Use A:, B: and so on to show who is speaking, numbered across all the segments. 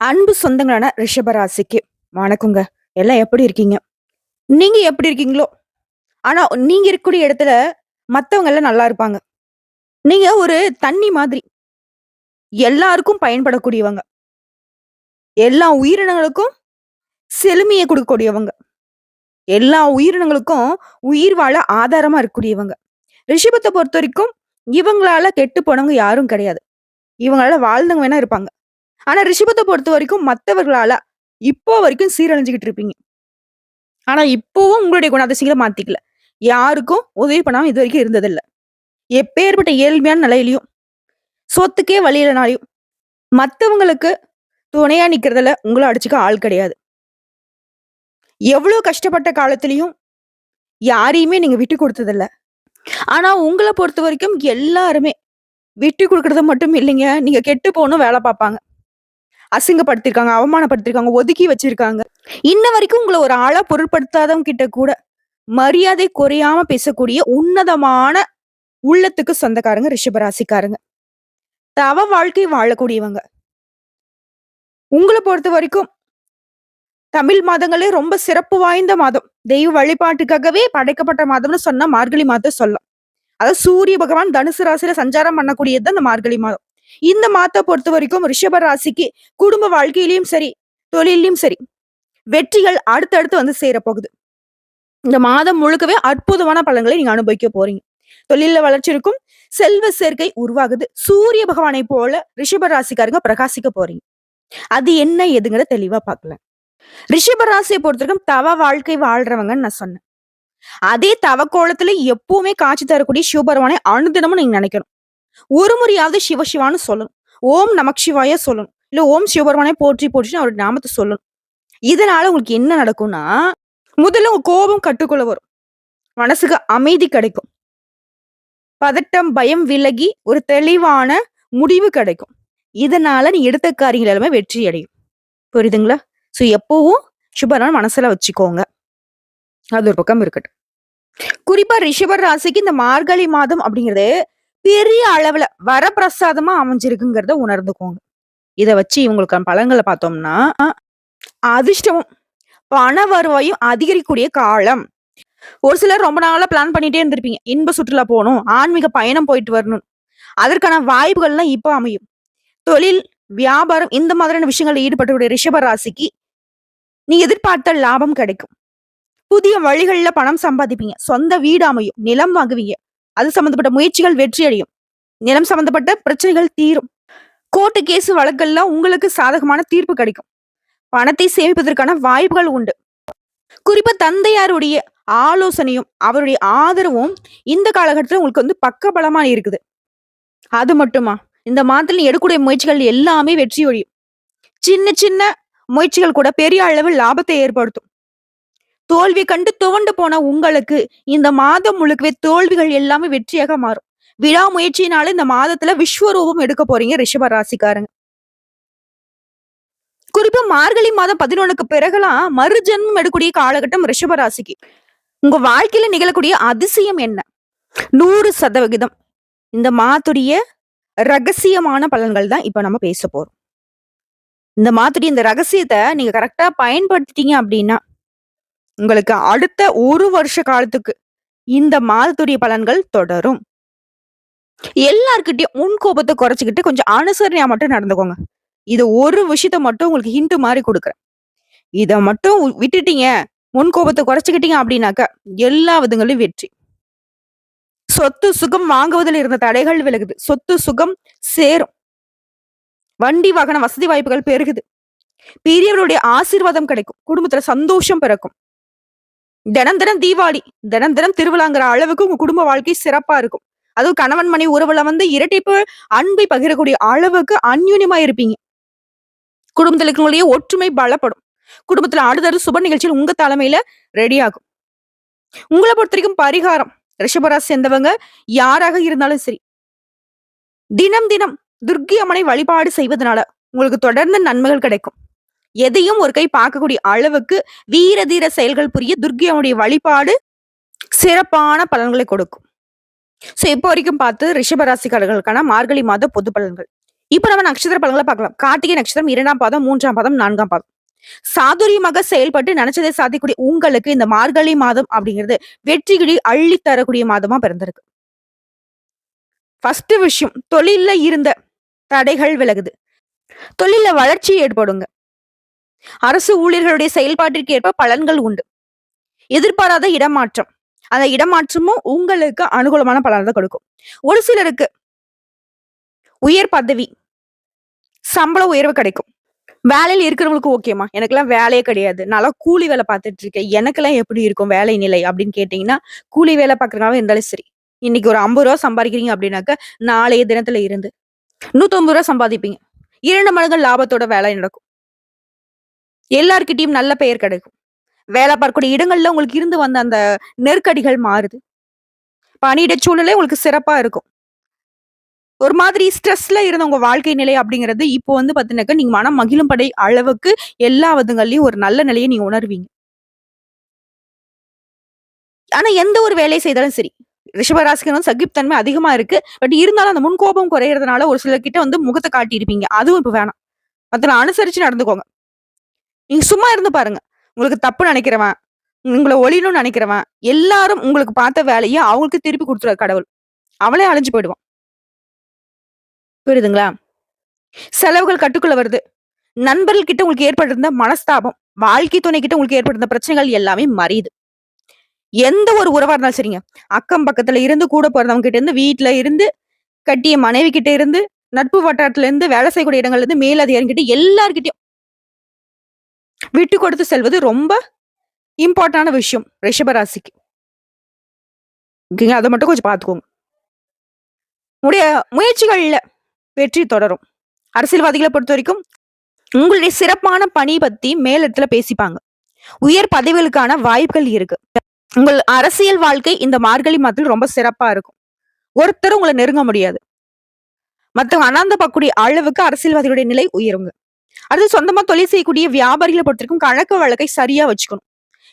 A: அன்பு சொந்தங்களான ரிஷபராசிக்கு வணக்கங்க. எல்லாம் எப்படி இருக்கீங்க? நீங்க எப்படி இருக்கீங்களோ? ஆனா நீங்க இருக்கக்கூடிய இடத்துல மத்தவங்க எல்லாம் நல்லா இருப்பாங்க. நீங்க ஒரு தண்ணி மாதிரி. எல்லாருக்கும் பயன்படக்கூடியவங்க. எல்லா உயிரினங்களுக்கும் செழுமைய குடுக்கக்கூடியவங்க. எல்லா உயிரினங்களுக்கும் உயிர் வாழ ஆதாரமா இருக்கக்கூடியவங்க. ரிஷபத்த பொறுத்தவரைக்கும் இவங்களால கெட்டு போனவங்க யாரும் கிடையாது. இவங்களால வாழ்ந்தவங்க வேணா இருப்பாங்க. ஆனா ரிஷபத்த பொறுத்தவரைக்கும் மத்தவர்களால இப்போ வரைக்கும் சீரழிஞ்சுகிட்டு இருப்பீங்க. ஆனா இப்பவும் உங்களுடைய குணாதிசயங்கள மாத்திக்கல. யாருக்கும் உதவி பண்ணாம இதுவரைக்கும் இருந்ததில்ல. எப்பேர்ப்பட்ட ஏழ்மையான நிலையிலயும், சொத்துக்கே வழி இல்லனாலயும், மத்தவங்களுக்கு துணையா நிக்கிறதுல உங்கள அடிச்சுக்க ஆள் கிடையாது. எவ்ளோ கஷ்டப்பட்ட காலத்திலயும் யாரையுமே நீங்க விட்டு குடுத்ததில்ல. ஆனா உங்கள பொறுத்தவரைக்கும் எல்லாருமே விட்டு குடுக்குறது மட்டும் இல்லைங்க. நீங்க கெட்டு போணும் வேல பாப்பாங்க. அசிங்கப்படுத்தியிருக்காங்க, அவமானப்படுத்தியிருக்காங்க, ஒதுக்கி வச்சிருக்காங்க. இன்ன வரைக்கும் உங்கள ஒரு ஆளா பொருட்படுத்தாதவங்க கிட்ட கூட மரியாதை குறையாம பேசக்கூடிய உன்னதமான உள்ளத்துக்கு சொந்தக்காரங்க ரிஷபராசிக்காரங்க. தவ வாழ்க்கை வாழக்கூடியவங்க. உங்கள பொறுத்தவரைக்கும் தமிழ் மாதங்களே ரொம்ப சிறப்பு வாய்ந்த மாதம். தெய்வ வழிபாட்டுக்காகவே படைக்கப்பட்ட மாதம்னு சொன்னா மார்கழி மாதத்த சொல்லலாம். அதாவது சூரிய பகவான் தனுசு ராசியில சஞ்சாரம் பண்ணக்கூடியது தான் இந்த மார்கழி மாதம். இந்த மாதத்த பொறுத்தவரைக்கும் ரிஷப ராசிக்கு குடும்ப வாழ்க்கையிலயும் சரி, தொழில்லயும் சரி, வெற்றிகள் அடுத்தடுத்து வந்து சேரப்போகுது. இந்த மாதம் முழுக்கவே அற்புதமான பலன்களை நீங்க அனுபவிக்க போறீங்க. தொழில்ல வளர்ச்சி இருக்கும். செல்வ சேர்க்கை உருவாகுது. சூரிய பகவானை போல ரிஷப ராசிக்காரங்க பிரகாசிக்க போறீங்க. அது என்ன ஏதுங்கிறத தெளிவா பார்க்கலாம். ரிஷப ராசியை பொறுத்தவரைக்கும் தவ வாழ்க்கை வாழ்றவங்கன்னு நான் சொன்னேன். அதே தவ கோலத்துல எப்பவுமே காட்சி தரக்கூடிய சிவபெருமானை அனுதினமும் நீங்க நினைக்கணும். ஒரு முறையாவது சிவ சிவான்னு சொல்லணும். ஓம் நமக் சிவாய சொல்லணும். இல்ல ஓம் சிவபெருமானை போற்றி போற்றின்னு அவருடைய நாமத்தை சொல்லணும். இதனால உங்களுக்கு என்ன நடக்கும்னா, முதல்ல உங்க கோபம் கட்டுக்குள்ள வரும். மனசுக்கு அமைதி கிடைக்கும். பதட்டம், பயம் விலகி ஒரு தெளிவான முடிவு கிடைக்கும். இதனால நீ எடுத்த காரியங்கள் எல்லாமே வெற்றி அடையும். புரியுதுங்களா? சோ எப்பவும் சுபரான மனசுல வச்சுக்கோங்க. அது ஒரு பக்கம் இருக்கட்டும். குறிப்பா ரிஷபர் ராசிக்கு இந்த மார்கழி மாதம் அப்படிங்கிறது பெரிய அளவுல வரப்பிரசாதமா அமைஞ்சிருக்குங்கிறத உணர்ந்துக்கோங்க. இத வச்சு இவங்களுக்கான பலன்களை பார்த்தோம்னா, அதிர்ஷ்டமும் பண வருவாயும் அதிகரிக்கக்கூடிய காலம். ஒரு சிலர் ரொம்ப நாளா பிளான் பண்ணிட்டே இருந்திருப்பீங்க. இன்ப சுற்றுலா போகணும், ஆன்மீக பயணம் போயிட்டு வரணும். அதற்கான வாய்ப்புகள்லாம் இப்ப அமையும். தொழில், வியாபாரம் இந்த மாதிரியான விஷயங்கள்ல ஈடுபட்டக்கூடிய ரிஷப ராசிக்கு நீ எதிர்பார்த்த லாபம் கிடைக்கும். புதிய வழிகள்ல பணம் சம்பாதிப்பீங்க. சொந்த வீடு அமையும். நிலம் வாங்குவீங்க. அது சம்பந்தப்பட்ட முயற்சிகள் வெற்றி அடையும். நிலம் சம்பந்தப்பட்ட பிரச்சனைகள் தீரும். கோர்ட்டு கேஸ் வழக்கெல்லாம் உங்களுக்கு சாதகமான தீர்ப்பு கிடைக்கும். பணத்தை சேமிப்பதற்கான வாய்ப்புகள் உண்டு. குறிப்பா தந்தையாருடைய ஆலோசனையும் அவருடைய ஆதரவும் இந்த காலகட்டத்துல உங்களுக்கு வந்து பக்கபலமா இருக்குது. அது மட்டுமா, இந்த மாதத்துல நீ எடுக்கக்கூடிய முயற்சிகள் எல்லாமே வெற்றி ஒழியும். சின்ன சின்ன முயற்சிகள் கூட பெரிய அளவில் லாபத்தை ஏற்படுத்தும். தோல்வி கண்டு துவண்டு போன உங்களுக்கு இந்த மாதம் முழுக்கவே தோல்விகள் எல்லாமே வெற்றியாக மாறும். விடாமுயற்சியினால இந்த மாதத்துல விஸ்வரூபம் எடுக்க போறீங்க ரிஷப ராசிக்காரங்க. குறிப்பா மார்கழி மாதம் 11க்கு பிறகுலாம் மறுஜென்மம் எடுக்கக்கூடிய காலகட்டம் ரிஷப ராசிக்கு. உங்க வாழ்க்கையில நிகழக்கூடிய அதிசயம் என்ன? 100% இந்த மாத்துடைய ரகசியமான பலன்கள் தான் இப்ப நம்ம பேச போறோம். இந்த மாத்துடைய இந்த ரகசியத்தை நீங்க கரெக்டா பயன்படுத்திட்டீங்க அப்படின்னா, உங்களுக்கு அடுத்த 1 வருஷ காலத்துக்கு இந்த மாதத்துடைய பலன்கள் தொடரும். எல்லார்கிட்டயும் முன் கோபத்தை குறைச்சுக்கிட்டு கொஞ்சம் அனுசரணையா மட்டும் நடந்துக்கோங்க. இது ஒரு விஷயத்த மட்டும் உங்களுக்கு ஹிண்ட் மாரி குடுக்குறேன். இத மட்டும் விட்டுட்டீங்க, முன் கோபத்தை குறைச்சுக்கிட்டீங்க அப்படின்னாக்க, எல்லா விதங்களிலும் வெற்றி. சொத்து சுகம் வாங்குவதில் இருந்த தடைகள் விலகுது. சொத்து சுகம் சேரும். வண்டி வாகன வசதி வாய்ப்புகள் பெருகுது. பெரியவருடைய ஆசீர்வாதம் கிடைக்கும். குடும்பத்துல சந்தோஷம் பிறக்கும். தினம் தினம் தீபாவளி, தினம் தினம் திருவிழாங்கிற அளவுக்கு உங்க குடும்ப வாழ்க்கை சிறப்பா இருக்கும். அதுவும் கணவன் மனைவி உறவுல வந்து இரட்டிப்பு அன்பை பகிரக்கூடிய அளவுக்கு அந்யூன்யமா இருப்பீங்க. குடும்பத்துல இருக்கவங்களுடைய ஒற்றுமை பலப்படும். குடும்பத்துல அடுத்தடுத்து சுப நிகழ்ச்சிகள் உங்க தலைமையில ரெடி ஆகும். உங்களை பொறுத்த வரைக்கும் பரிகாரம் ரிஷபராசி சேர்ந்தவங்க யாராக இருந்தாலும் சரி, தினம் தினம் துர்க்கி அம்மனை வழிபாடு செய்வதனால உங்களுக்கு தொடர்ந்து நன்மைகள் கிடைக்கும். எதையும் ஒரு கை பார்க்கக்கூடிய அளவுக்கு வீர தீர செயல்கள் புரிய துர்க்கி அம்மனுடைய வழிபாடு சிறப்பான பலன்களை கொடுக்கும். சோ இப்போ வரைக்கும் பார்த்து ரிஷபராசிக்காரர்களுக்கான மார்கழி மாத பொது பலன்கள். இப்ப நம்ம நட்சத்திர பலன்கள பார்க்கலாம். கார்த்திகை நட்சத்திரம் 2ஆம் பாதம், 3ஆம் பாதம், 4ஆம் பாதம். சாதுரியமாக செயல்பட்டு நினைச்சதை சாதிக்கக்கூடிய உங்களுக்கு இந்த மார்கழி மாதம் அப்படிங்கிறது வெற்றிகளை அள்ளி தரக்கூடிய மாதமா பிறந்திருக்கு. ஃபர்ஸ்ட் விஷயம் தொழில்ல இருந்த தடைகள் விலகுது. தொழில்ல வளர்ச்சி ஏற்படுங்க. அரசு ஊழியர்களுடைய செயல்பாட்டிற்கு ஏற்ப பலன்கள் உண்டு. எதிர்பாராத இடமாற்றம். அந்த இடமாற்றமும் உங்களுக்கு அனுகூலமான பலனை தான் கொடுக்கும். ஒரு சிலருக்கு உயர் பதவி, சம்பள உயர்வு கிடைக்கும். வேலையில இருக்கிறவங்களுக்கு ஓகேம்மா. எனக்கெல்லாம் வேலையே கிடையாது. நான்லாம் கூலி வேலை பார்த்துட்டு இருக்கேன். எனக்கெல்லாம் எப்படி இருக்கும் வேலை நிலை அப்படின்னு கேட்டீங்கன்னா, கூலி வேலை பார்க்குறவங்களா இருந்தாலும் சரி. இன்னைக்கு ஒரு ரூ. 50 சம்பாதிக்கிறீங்க அப்படின்னாக்க, நாளைய தினத்துல இருந்து ரூ. 150 சம்பாதிப்பீங்க. 2 மடங்கு லாபத்தோட வேலை நடக்கும். எல்லார்கிட்டயும் நல்ல பெயர் கிடைக்கும். வேலை பார்க்கக்கூடிய இடங்கள்ல உங்களுக்கு இருந்து வந்த அந்த நெருக்கடிகள் மாறுது. பணியிட சூழ்நிலை உங்களுக்கு சிறப்பா இருக்கும். ஒரு மாதிரி ஸ்ட்ரெஸ்ல இருந்த உங்க வாழ்க்கை நிலை அப்படிங்கிறது இப்போ வந்து பாத்தீங்கன்னாக்க, நீங்க மனம் மகிழும்படி அளவுக்கு எல்லா விதங்கள்லயும் ஒரு நல்ல நிலையை நீங்க உணர்வீங்க. ஆனா எந்த ஒரு வேலையை செய்தாலும் சரி, ரிஷபராசிக்கு வந்து சகிப்புத்தன்மை அதிகமா இருக்கு. பட் இருந்தாலும் அந்த முன்கோபம் குறையறதுனால ஒரு சிலர்கிட்ட வந்து முகத்த காட்டியிருப்பீங்க. அதுவும் இப்ப வேணாம். மத்தவங்கள அனுசரிச்சு நடந்துக்கோங்க. நீங்க சும்மா இருந்து பாருங்க. உங்களுக்கு தப்பு நினைக்கிறவன், உங்கள ஒழியணும்னு நினைக்கிறவன், எல்லாரும் உங்களுக்கு பார்த்த வேலைய அவங்களுக்கு திருப்பி குடுத்துருவாரு கடவுள். அவனே அழிஞ்சு போயிடுவான். புரியுதுங்களா? செலவுகள் கட்டுக்குள்ள வருது. நண்பர்கள் கிட்ட உங்களுக்கு ஏற்பட்டிருந்த மனஸ்தாபம், வாழ்க்கை துணை கிட்ட உங்களுக்கு ஏற்பட்டிருந்த பிரச்சனைகள் எல்லாமே மறையுது. எந்த ஒரு உறவா இருந்தாலும் சரிங்க. அக்கம் பக்கத்துல இருந்து கூட பொறந்தவங்க கிட்ட இருந்து, வீட்ல இருந்து, கட்டிய மனைவி கிட்ட இருந்து, நட்பு வட்டாரத்துல இருந்து, வேலை செய்யக்கூடிய இடங்கள்ல இருந்து, மேலதிகாரிகிட்ட எல்லார்கிட்டயும் விட்டு கொடுத்து செல்வது ரொம்ப இம்பார்ட்டான விஷயம் ரிஷபராசிக்கு. ஓகேங்க. அத மட்டும் கொஞ்சம் பார்த்துக்கோங்க. உங்களுடைய முயற்சிகள்ல வெற்றி தொடரும். அரசியல்வாதிகள பொறுத்தவரைக்கும், உங்களுடைய சிறப்பான பணி பத்தி மேலிடத்துல பேசிப்பாங்க. உயர் பதவிகளுக்கான வாய்ப்புகள் இருக்கு. உங்கள் அரசியல் வாழ்க்கை இந்த மார்கழி மாதத்தில் ரொம்ப சிறப்பா இருக்கும். ஒருத்தரும் உங்கள நெருங்க முடியாது. மத்தவங்க அனாந்தப்படக்கூடிய அளவுக்கு அரசியல்வாதிகளுடைய நிலை உயருங்க. அடுத்து சொந்தமா தொழில் செய்யக்கூடிய வியாபாரிகள பொறுத்தவரைக்கும் கணக்கு வழக்கை சரியா வச்சுக்கணும்.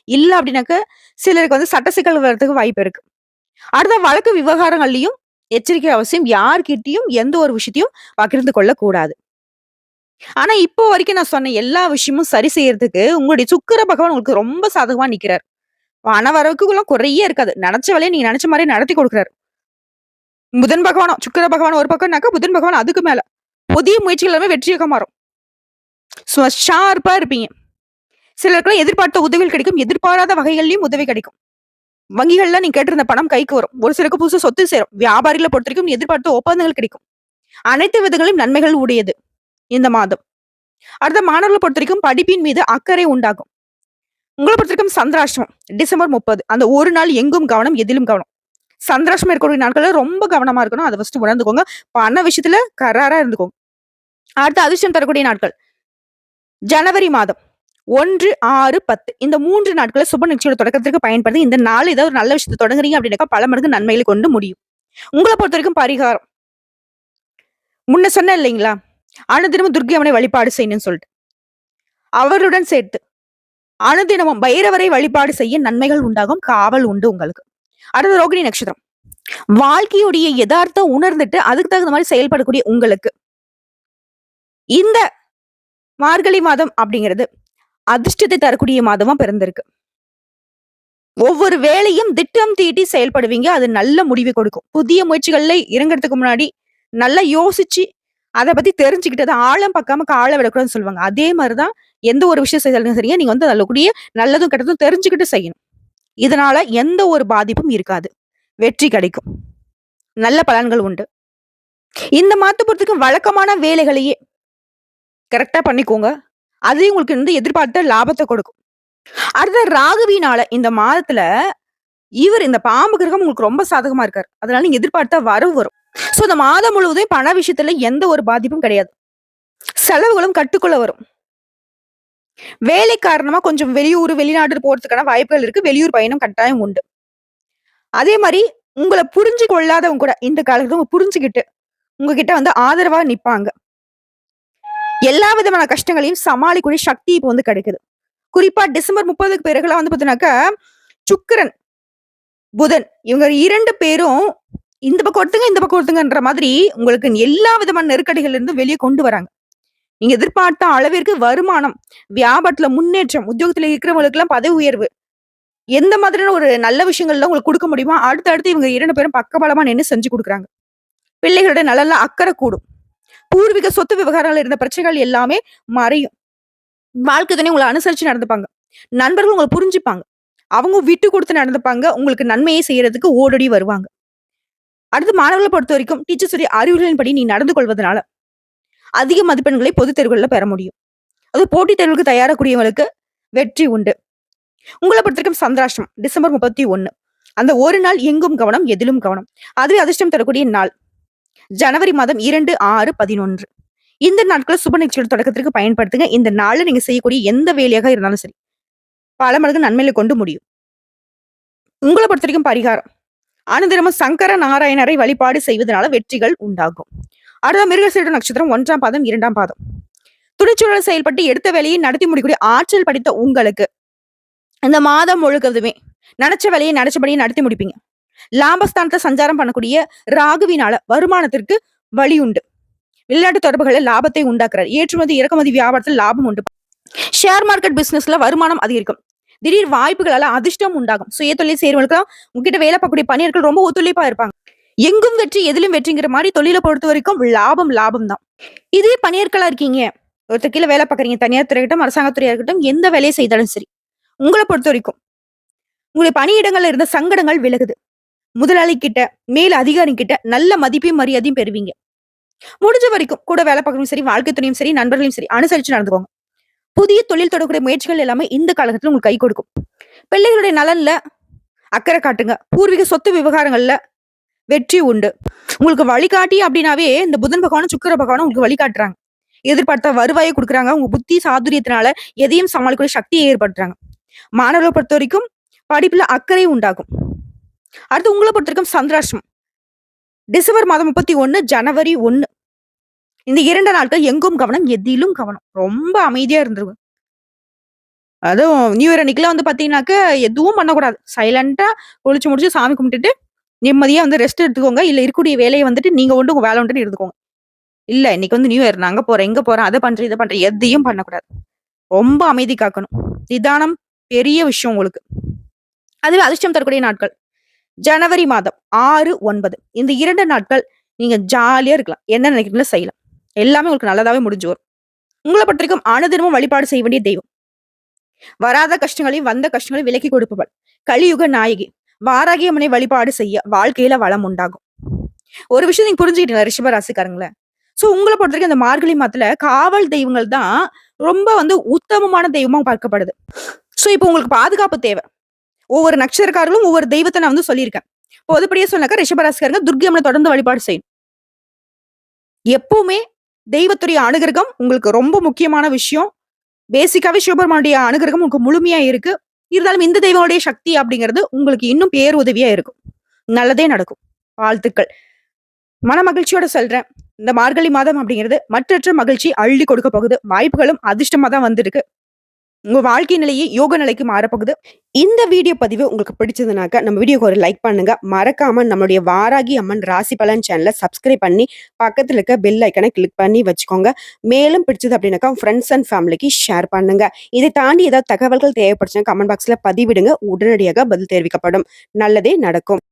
A: இல்ல அப்படின்னாக்க, சிலருக்கு வந்து சட்ட சிக்கல் வர்றதுக்கு வாய்ப்பு இருக்கு. அடுத்த வழக்கு விவகாரங்கள்லயும் எச்சரிக்கை அவசியம். யார்கிட்டயும் எந்த ஒரு விஷயத்தையும் பகிர்ந்து கொள்ளக் கூடாது. ஆனா, இப்போ வரைக்கும் நான் சொன்ன எல்லா விஷயமும் சரி செய்யறதுக்கு உங்களுடைய சுக்கிர பகவான் உங்களுக்கு ரொம்ப சாதகமா நிக்கிறார். பண வரவுக்குலாம் குறையே இருக்காது. நெனச்ச வேலைய நீங்க நெனச்ச மாரியே நடத்தி குடுக்குறாரு. புதன் பகவானும், சுக்கிர பகவான் ஒரு பக்கம்னாக்கா, புதன் பகவான் அதுக்கு மேல. புதிய முயற்சிகள் எல்லாமே வெற்றியாக மாறும். ஷார்ப்பா இருப்பீங்க. சிலருக்குலாம் எதிர்பார்த்த உதவிகள் கிடைக்கும். எதிர்பாராத வகைகள்லயும் உதவி கிடைக்கும். வங்கிகள்ல நீங்க கேட்டிருந்த பணம் கைக்கு வரும். ஒரு சிலருக்கு புதுசா சொத்து சேரும். வியாபாரிகள பொறுத்தவரைக்கும் எதிர்பார்த்த ஒப்பந்தங்கள் கிடைக்கும். அனைத்து விதங்களிலும் நன்மைகள் உடையது இந்த மாதம். அடுத்த மாணவர்கள பொறுத்தவரைக்கும் படிப்பின் மீது அக்கறை உண்டாகும். உங்கள பொறுத்தவரைக்கும் சந்திராஷ்டமம் டிசம்பர் 30. அந்த ஒரு நாள் எங்கும் கவனம், எதிலும் கவனம். சந்திராஷ்டமம் இருக்கக்கூடிய நாட்கள்ல ரொம்ப கவனமா இருக்கணும். அத ஃபர்ஸ்ட் உணர்ந்துக்கோங்க. பண விஷயத்துல கராரா இருந்துக்கோங்க. அடுத்து அதிர்ஷ்டம் தரக்கூடிய நாட்கள். ஜனவரி மாதம் 1, 6, 10 இந்த 3 நாட்கள சுப நிகழ்ச்சியோட தொடக்கத்திற்கு பயன்படுத்தி இந்த நாள் ஏதாவது ஒரு நல்ல விஷயத்த தொடங்குறீங்க அப்படின்னாக்கா பல மடங்கு நன்மைகளை கொண்டு முடியும். உங்கள பொறுத்தவரைக்கும் பரிகாரம். முன்ன சொன்னேன் இல்லைங்களா? அனுதினமும் துர்க்கை அம்மனை வழிபாடு செய்யணும்னு சொல்லிட்டு. அவருடன் சேர்த்து அனுதினமும் பைரவரை வழிபாடு செய்ய நன்மைகள் உண்டாகும். காவல் உண்டு உங்களுக்கு. அடுத்து ரோகிணி நட்சத்திரம். வாழ்க்கையுடைய யதார்த்தம் உணர்ந்துட்டு அதுக்கு தகுந்த மாதிரி செயல்படக்கூடிய உங்களுக்கு இந்த மார்கழி மாதம் அப்படிங்கிறது அதிர்ஷ்டத்தை தரக்கூடிய மாதமா பிறந்திருக்கு. ஒவ்வொரு வேலையும் திட்டம் தீட்டி செயல்படுவீங்க. அது நல்ல முடிவை கொடுக்கும். புதிய முயற்சிகள்ல இறங்குறதுக்கு முன்னாடி நல்லா யோசிச்சு அத பத்தி தெரிஞ்சுக்கிட்டு அத ஆழம் பார்க்காம கால விடக்கூடாதுன்னு சொல்லுவாங்க. அதே மாரிதான் எந்த ஒரு விஷயம் செய்தாலும் சரிங்க, நீங்க வந்து அதுல கூடிய நல்லதும் கெட்டதும் தெரிஞ்சுக்கிட்டு செய்யணும். இதனால எந்த ஒரு பாதிப்பும் இருக்காது. வெற்றி கிடைக்கும். நல்ல பலன்கள் உண்டு. இந்த மாதத்த பொறுத்தவரைக்கும் வழக்கமான வேலைகளையே கரெக்ட்டா பண்ணிக்கோங்க. அது உங்களுக்கு வந்து எதிர்பார்த்த லாபத்த கொடுக்கும். அடுத்து ராகுவினால இந்த மாதத்துல இந்த பாம்பு கிரகம் உங்களுக்கு ரொம்ப சாதகமா இருக்காரு. அதனால நீங்க எதிர்பார்த்த வரவு வரும். சோ இந்த மாதம் முழுவதும் பண விஷயத்துல எந்த ஒரு பாதிப்பும் கிடையாது. செலவுகளும் கட்டுக்குள்ள வரும். வேலை காரணமா கொஞ்சம் வெளியூர், வெளிநாடு போறதுக்கான வாய்ப்புகள் இருக்கு. வெளியூர் பயணம் கட்டாயம் உண்டு. அதே மாரி உங்கள புரிஞ்சு கொள்ளாதவங்க கூட இந்த காலத்துல புரிஞ்சுகிட்டு உங்ககிட்ட வந்து ஆதரவா நிப்பாங்க. எல்லா விதமான கஷ்டங்களையும் சமாளிக்கக்கூடிய சக்தி இப்ப வந்து கிடைக்குது. குறிப்பா டிசம்பர் 30க்கு பிறகுலாம் வந்து பாத்தீங்கன்னாக்கா, சுக்கிரன், புதன் இவங்க 2 பேரும் இந்த பக்கம் ஒருத்தங்க, இந்த பக்கம் ஒருத்தங்கன்ற மாதிரி உங்களுக்கு எல்லா விதமான நெருக்கடிகள்ல இருந்தும் வெளிய கொண்டு வராங்க. நீங்க எதிர்பார்த்த அளவிற்கு வருமானம், வியாபாரத்துல முன்னேற்றம், உத்தியோகத்துல இருக்கிறவங்களுக்கெல்லாம் பதவி உயர்வு, எந்த மாதிரியான ஒரு நல்ல விஷயங்கள்லாம் உங்களுக்கு குடுக்க முடியுமோ, அடுத்து இவங்க 2 பேரும் பக்கபலமா நின்னு செஞ்சு குடுக்குறாங்க. பிள்ளைகளோட நலன்ல அக்கறை கூடும். பூர்வீக சொத்து விவகாரங்கள்ல இருந்த பிரச்சனைகள் எல்லாமே மறையும். வாழ்க்கை துணை உங்கள அனுசரிச்சு நடந்துப்பாங்க. நண்பர்கள் உங்கள புரிஞ்சுப்பாங்க. அவங்க விட்டு குடுத்து நடந்துப்பாங்க. உங்களுக்கு நன்மையை செய்யறதுக்கு ஓடோடி வருவாங்க. அடுத்து மாணவர்கள பொறுத்தவரைக்கும் டீச்சர்ஸுடைய அறிவுரைகளின்படி நீ நடந்து கொள்வதனால, அதிக மதிப்பெண்களை பொதுத் தேர்வுகள்ல பெற முடியும். அதுவும் போட்டித் தேர்வுக்கு தயாராகக்கூடியவங்களுக்கு வெற்றி உண்டு. உங்கள பொறுத்தவரைக்கும் சந்திராஷ்டமம் டிசம்பர் 31. அந்த ஒரு நாள் எங்கும் கவனம், எதிலும் கவனம். அதுவே அதிர்ஷ்டம் தரக்கூடிய நாள். ஜனவரி மாதம் 2, 6, 11. இந்த நாட்கள சுப நிகழ்ச்சியோட தொடக்கத்திற்கு பயன்படுத்துங்க. இந்த நாள்ல நீங்க செய்யக்கூடிய எந்த வேலையாக இருந்தாலும் சரி, பல மடங்கு நன்மையில கொண்டு முடியும். உங்கள பொறுத்தவரைக்கும் பரிகாரம். அனுதினமும் சங்கர நாராயணரை வழிபாடு செய்வதனால வெற்றிகள் உண்டாகும். அடுத்த மிருகசீரிட நட்சத்திரம் 1ஆம் பாதம், 2ஆம் பாதம். துணிச்சலுடன் செயல்பட்டு எடுத்த வேலையை நடத்தி முடிக்கக்கூடிய ஆற்றல் படைத்த உங்களுக்கு இந்த மாதம் முழுக்கதுமே நினைச்ச வேலையை நினைச்சபடியே நடத்தி முடிப்பீங்க. லாபஸ்தானத்தை சஞ்சாரம் பண்ணக்கூடிய ராகுவினால வருமானத்திற்கு வழி உண்டு. வெளிநாட்டு தொடர்புகளை லாபத்தை உண்டாக்குறார். ஏற்றுமதி இறக்குமதி வியாபாரத்தில் லாபம் உண்டு. ஷேர் மார்க்கெட் பிசினஸ்ல வருமானம் அதிகரிக்கும். திடீர் வாய்ப்புகளால அதிர்ஷ்டம் உண்டாகும். சுய தொழில் செய்யறவங்களுக்குலாம் உங்ககிட்ட வேலை பார்க்கக்கூடிய பணியாட்கள் ரொம்ப ஒத்துழைப்பா இருப்பாங்க. எங்கும் வெற்றி எதிலும் வெற்றிங்கிற மாதிரி தொழிலை பொறுத்த வரைக்கும் லாபம் லாபம் தான். இதே பணியாட்களா இருக்கீங்க, ஒருத்தர் கீழே வேலை பார்க்குறீங்க, தனியார் துறை இருக்கட்டும், அரசாங்கத்துறையா இருக்கட்டும், எந்த வேலையை செய்தாலும் சரி, உங்களை பொறுத்த வரைக்கும் உங்களுடைய பணியிடங்கள்ல இருந்த சங்கடங்கள் விலகுது. முதலாளி கிட்ட, மேல் அதிகாரி கிட்ட நல்ல மதிப்பையும் மரியாதையும் பெறுவீங்க. முடிஞ்ச வரைக்கும் கூட வேலை பார்க்கறவங்க சரி, வாழ்க்கை துணையும் சரி, நண்பர்களையும் சரி அனுசரிச்சு நடந்துக்கோங்க. புதிய தொழில் தொடர்புடைய முயற்சிகள் எல்லாமே இந்த காலகட்டத்தில் உங்களுக்கு கை கொடுக்கும். பிள்ளைகளுடைய நலன்ல அக்கறை காட்டுங்க. பூர்வீக சொத்து விவகாரங்கள்ல வெற்றி உண்டு. உங்களுக்கு வழிகாட்டி அப்படின்னாவே இந்த புதன் பகவானும் சுக்கிர பகவானும் உங்களுக்கு வழிகாட்டுறாங்க. எதிர்பார்த்த வருவாயை கொடுக்குறாங்க. உங்க புத்தி சாதுரியத்தினால எதையும் சமாளிக்கக்கூடிய சக்தியை ஏற்படுத்துறாங்க. மாணவர்களை பொறுத்த வரைக்கும் படிப்புல அக்கறை உண்டாகும். அடுத்து உங்களை பொறுத்த வரைக்கும் சந்திராஷ்டமம் டிசம்பர் மாதம் 31, ஜனவரி 1. இந்த 2 நாட்கள் எங்கும் கவனம், எதிலும் கவனம். ரொம்ப அமைதியா இருந்துருங்க. அதுவும் நியூ இயர் அன்னைக்குலாம் வந்து பாத்தீங்கன்னாக்க எதுவும் பண்ணக்கூடாது. சைலண்டா குளிச்சு முடிச்சு சாமி கும்பிட்டுட்டு நிம்மதியா வந்து ரெஸ்ட் எடுத்துக்கோங்க. இல்ல இருக்கக்கூடிய வேலையை வந்துட்டு நீங்க உண்டு உங்க வேலை உண்டுன்னு இருந்துக்கோங்க. இல்ல இன்னைக்கு வந்து நியூ இயர் நான் அங்க போறேன், இங்க போறேன், அதை பண்றேன், இதை பண்றேன், எதையும் பண்ணக்கூடாது. ரொம்ப அமைதி காக்கணும். நிதானம் பெரிய விஷயம் உங்களுக்கு. அதுவே அதிர்ஷ்டம் தரக்கூடிய நாட்கள் ஜனவரி மாதம் 6, 9. இந்த 2 நாட்கள் நீங்க ஜாலியா இருக்கலாம். என்ன நினைக்கிறீங்களோ செய்யலாம். எல்லாமே உங்களுக்கு நல்லதாவே முடிஞ்சு வரும். உங்களை பொறுத்த வரைக்கும் அனுதினமும் வழிபாடு செய்ய வேண்டிய தெய்வம். வராத கஷ்டங்களையும் வந்த கஷ்டங்களையும் விலக்கி கொடுப்பவள். கலியுக நாயகி வாராகி அம்மனை வழிபாடு செய்ய வாழ்க்கையில வளம் உண்டாகும். ஒரு விஷயம் நீங்க புரிஞ்சுக்கிட்டீங்களா ரிஷப ராசிக்காரங்கள? சோ உங்களை பொறுத்த வரைக்கும் இந்த மார்கழி மாதத்துல காவல் தெய்வங்கள் தான் ரொம்ப வந்து உத்தமமான தெய்வமா பார்க்கப்படுது. சோ இப்போ உங்களுக்கு பாதுகாப்பு தேவை. ஒவ்வொரு நட்சத்திரக்காரர்களும் ஒவ்வொரு தெய்வத்தை நான் வந்து சொல்லியிருக்கேன். பொதுப்படியே சொன்னாக்கா ரிஷபராசிக்காரங்க துர்க்கை அம்மனை தொடர்ந்து வழிபாடு செய்யணும். எப்பவுமே தெய்வத்துடைய அனுகிரகம் உங்களுக்கு ரொம்ப முக்கியமான விஷயம். பேசிக்காவே சிவபெருமானுடைய அனுகிரகம் உங்களுக்கு முழுமையா இருக்கு. இருந்தாலும் இந்த தெய்வங்களுடைய சக்தி அப்படிங்கிறது உங்களுக்கு இன்னும் பேருதவியா இருக்கும். நல்லதே நடக்கும். வாழ்த்துக்கள். மன மகிழ்ச்சியோட சொல்றேன். இந்த மார்கழி மாதம் அப்படிங்கிறது மற்றற்ற மகிழ்ச்சி அள்ளி கொடுக்க போகுது. வாய்ப்புகளும் அதிர்ஷ்டமா தான் வந்திருக்கு. உங்க வாழ்க்கை நிலையை யோக நிலைக்கு மாறப்போகுது. இந்த வீடியோ பதிவு உங்களுக்கு பிடிச்சதுனாக்க நம்ம வீடியோக்கு ஒரு லைக் பண்ணுங்க. மறக்காம நம்மளுடைய வாராகி அம்மன் ராசி பலன் சேனலை சப்ஸ்கிரைப் பண்ணி பக்கத்துல இருக்க பெல் ஐக்கனை கிளிக் பண்ணி வச்சுக்கோங்க. மேலும் பிடிச்சது அப்படின்னாக்கா ஃப்ரெண்ட்ஸ் அண்ட் ஃபேமிலிக்கு ஷேர் பண்ணுங்க. இதை தாண்டி ஏதாவது தகவல்கள் தேவைப்படுச்சுன்னா கமெண்ட் பாக்ஸ்ல பதிவிடுங்க. உடனடியாக பதில் தெரிவிக்கப்படும். நல்லதே நடக்கும்.